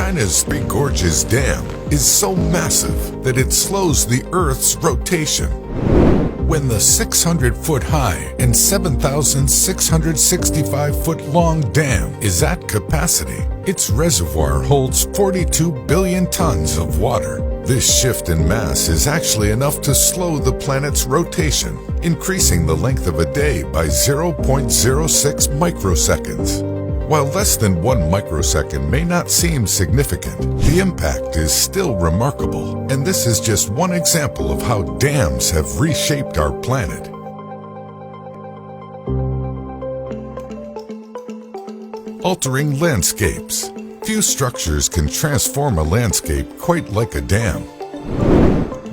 China's Three Gorges Dam is so massive that it slows the Earth's rotation. When the 600-foot-high and 7,665-foot-long dam is at capacity, its reservoir holds 42 billion tons of water. This shift in mass is actually enough to slow the planet's rotation, increasing the length of a day by 0.06 microseconds. While less than 1 microsecond may not seem significant, the impact is still remarkable, and this is just one example of how dams have reshaped our planet. Altering landscapes. Few structures can transform a landscape quite like a dam.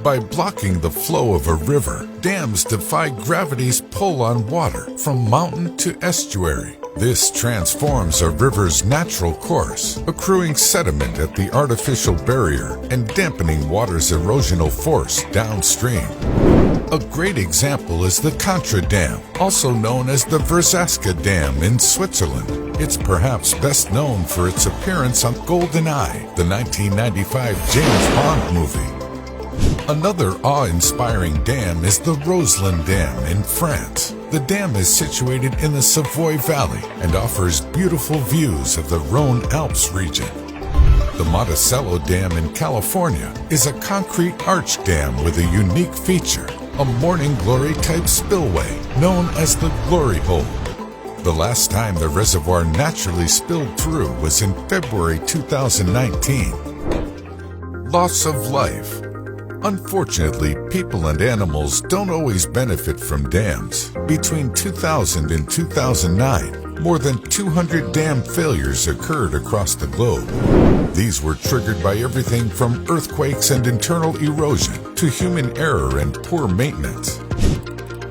By blocking the flow of a river, dams defy gravity's pull on water from mountain to estuary. This transforms a river's natural course, accruing sediment at the artificial barrier and dampening water's erosional force downstream. A great example is the Contra Dam, also known as the Verzaska Dam in Switzerland. It's perhaps best known for its appearance on GoldenEye, the 1995 James Bond movie. Another awe-inspiring dam is the Roslin Dam in France. The dam is situated in the Savoy Valley and offers beautiful views of the Rhone Alps region. The Monticello Dam in California is a concrete arch dam with a unique feature, a morning glory type spillway known as the Glory Hole. The last time the reservoir naturally spilled through was in February 2019. Loss of life. Unfortunately, people and animals don't always benefit from dams. Between 2000 and 2009, more than 200 dam failures occurred across the globe. These were triggered by everything from earthquakes and internal erosion to human error and poor maintenance.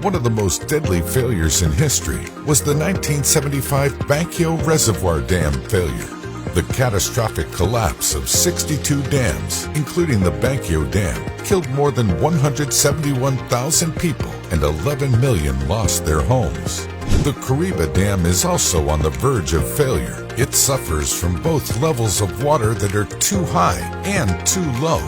One of the most deadly failures in history was the 1975 Bankyo Reservoir Dam failure. The catastrophic collapse of 62 dams, including the Bankyo Dam, killed more than 171,000 people and 11 million lost their homes. The Kariba Dam is also on the verge of failure. It suffers from both levels of water that are too high and too low.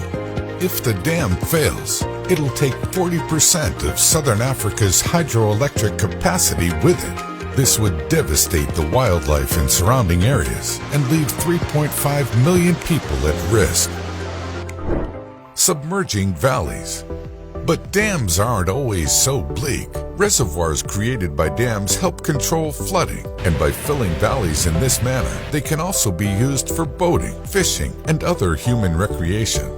If the dam fails, it'll take 40% of Southern Africa's hydroelectric capacity with it. This would devastate the wildlife in surrounding areas and leave 3.5 million people at risk. Submerging valleys. But dams aren't always so bleak. Reservoirs created by dams help control flooding, and by filling valleys in this manner, they can also be used for boating, fishing, and other human recreation.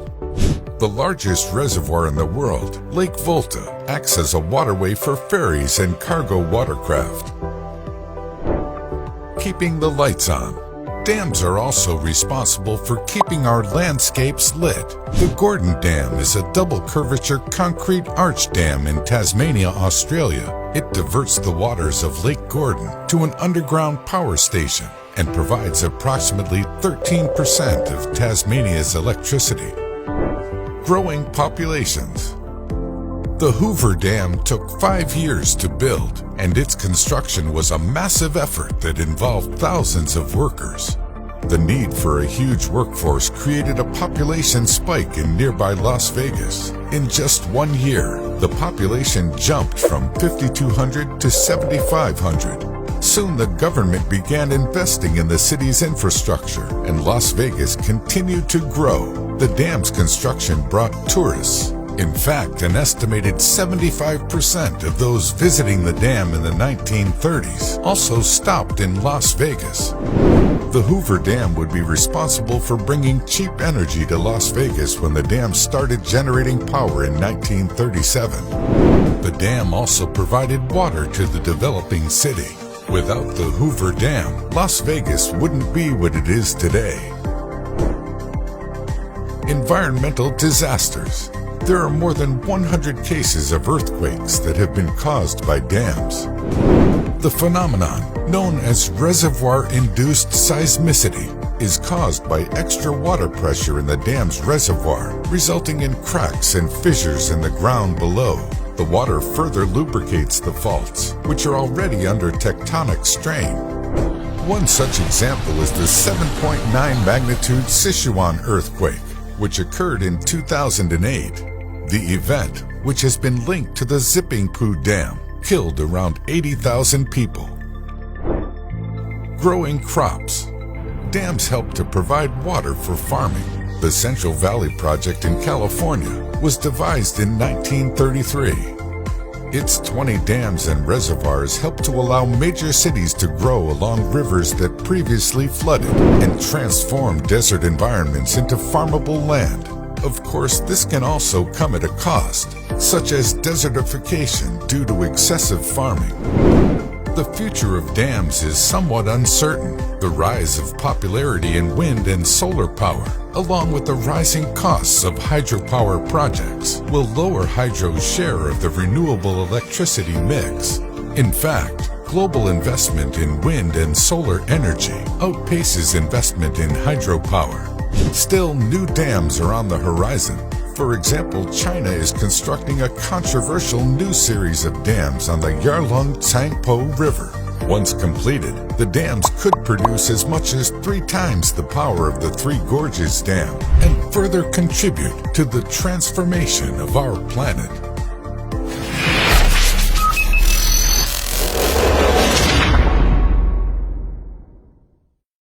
The largest reservoir in the world, Lake Volta, acts as a waterway for ferries and cargo watercraft. Keeping the lights on. Dams are also responsible for keeping our landscapes lit. The Gordon Dam is a double curvature concrete arch dam in Tasmania, Australia. It diverts the waters of Lake Gordon to an underground power station and provides approximately 13% of Tasmania's electricity. Growing populations. The Hoover Dam took 5 years to build, and its construction was a massive effort that involved thousands of workers. The need for a huge workforce created a population spike in nearby Las Vegas. In just 1 year, the population jumped from 5,200 to 7,500. Soon the government began investing in the city's infrastructure, and Las Vegas continued to grow. The dam's construction brought tourists. In fact, an estimated 75% of those visiting the dam in the 1930s also stopped in Las Vegas. The Hoover Dam would be responsible for bringing cheap energy to Las Vegas when the dam started generating power in 1937. The dam also provided water to the developing city. Without the Hoover Dam, Las Vegas wouldn't be what it is today. Environmental disasters. There are more than 100 cases of earthquakes that have been caused by dams. The phenomenon, known as reservoir-induced seismicity, is caused by extra water pressure in the dam's reservoir, resulting in cracks and fissures in the ground below. The water further lubricates the faults, which are already under tectonic strain. One such example is the 7.9 magnitude Sichuan earthquake, which occurred in 2008. The event, which has been linked to the Zipingpu Dam, killed around 80,000 people. Growing crops. Dams help to provide water for farming. The Central Valley Project in California was devised in 1933. Its 20 dams and reservoirs help to allow major cities to grow along rivers that previously flooded and transform desert environments into farmable land. Of course, this can also come at a cost, such as desertification due to excessive farming. The future of dams is somewhat uncertain. The rise of popularity in wind and solar power, along with the rising costs of hydropower projects, will lower hydro's share of the renewable electricity mix. In fact, global investment in wind and solar energy outpaces investment in hydropower. Still, new dams are on the horizon. For example, China is constructing a controversial new series of dams on the Yarlung-Tsangpo River. Once completed, the dams could produce as much as 3 times the power of the Three Gorges Dam and further contribute to the transformation of our planet.